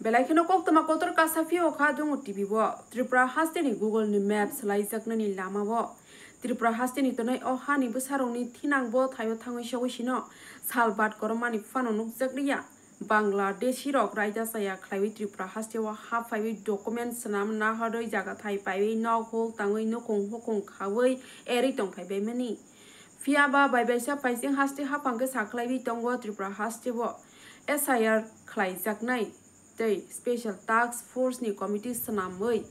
Belaikino koktama kotor kasafi okha dungu TV bo Tripura hasteni Google ni Maps laijak ni lama bo Tripura hasteni tonai ohani busaroni thinang bo thayo thangoi shawishino salbat koromani fano nukjakriya Bangladeshi rok raida saya khlaiwi Tripura hastewa hafaiwi documents sanam na hadoi jaga thai paiwi nok hok tangoi nokong hokong khawai eri tongkhaibai mani Fiaba baibaisa paising haste hapangke saklaiwi tongbo Tripura hastewo SIR khlaijaknai Special Task Force ni Committee sanamoi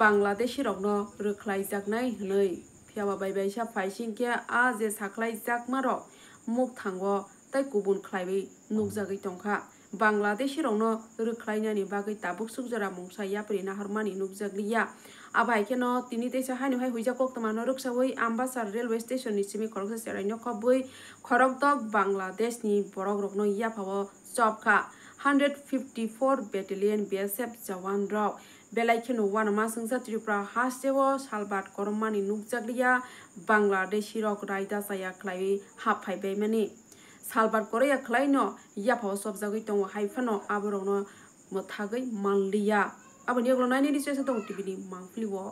Bangladeshi rokno rukhlaijaknai hnoi phiaba baibaisa paisingke a je saklaijak maro muk thangbo tai kubun khlaiwi nukjagui tongkha Bangladeshi rokno rukhlainani bagui tabuk sukjara mungsa yapri naharmani nukjagliya abaikeno tini teisa hainu hai huija koktama ruksawoi Ambasar Railway Station ni simi khoroksa seraino khobui khorokdok Bangladesh ni borok rokno yaphawo chopkha 154 Battalion BSF Jawan rok Belaikino wanama sungsa Tripura hastewo salbat koromani nukjagliya Bangladeshi rok raida saya khlaiwi haphaibai mani salbat koraya khlaino yaphawo sobjagui tongo haifano aborokno mothagui manliya aboni oglo naini research tong TV ni mangfliwo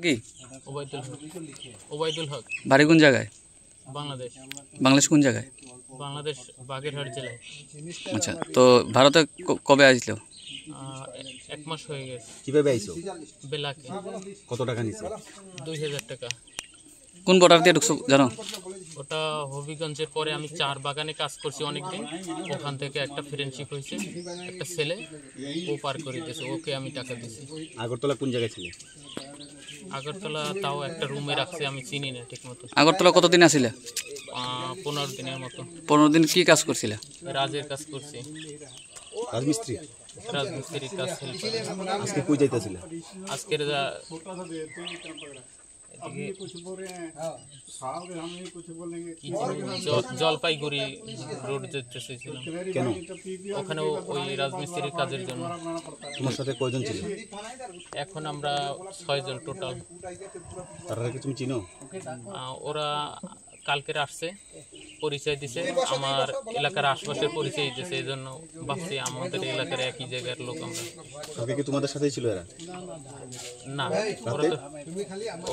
কি ওবায়দুল হক বাড়ি কোন জায়গায় বাংলাদেশ কোন জায়গায় বাংলাদেশ বাগেরহাট জেলায় আচ্ছা তো ভারতে কবে আসলো এক মাস হয়ে গেছে কিভাবে আইছো বেলাকে কত টাকা নিছে 2000 টাকা কোন বর্ডার দিয়ে ঢুকছো জানো ওটা হবিগঞ্জের পরে আমি চার বাগানে কাজ করছি অনেকদিন ওখান থেকে একটা ফ্রেন্ডশিপ হয়েছে একটা ছেলে ও পার করে দিয়েছে ওকে আমি টাকা দিয়েছি আগরতলা কোন জায়গায় ছিলে আগরতলা তাও একটা রুমে রাখছে আমি চিনি না ঠিক মতো আগরতলা কতদিন আসিলে 15 দিনের মতো 15 দিন কি কাজ করছিলে রাজের কাজ করছি রাজমিস্ত্রির কাজ হেল্প আজকে কই যাইতাছিলে আজকের জলপাইগুড়ি রোড যেতে চাইছিলাম কেন ওখানে ওই রাজমিস্ত্রির কাজের জন্য তোমার সাথে কয়জন ছিল এখন আমরা 6 জন টোটাল তারা কি তুমি চিনো ওরা কালকের আসছে পরিচয় দিছে আমার এলাকার আশপাশের পরিচয় দিছে এইজন্য ভাবছি আমাদের এলাকার একই জায়গার লোক আমরা কালকে কি তোমাদের সাথেই ছিল এরা না ওরা তো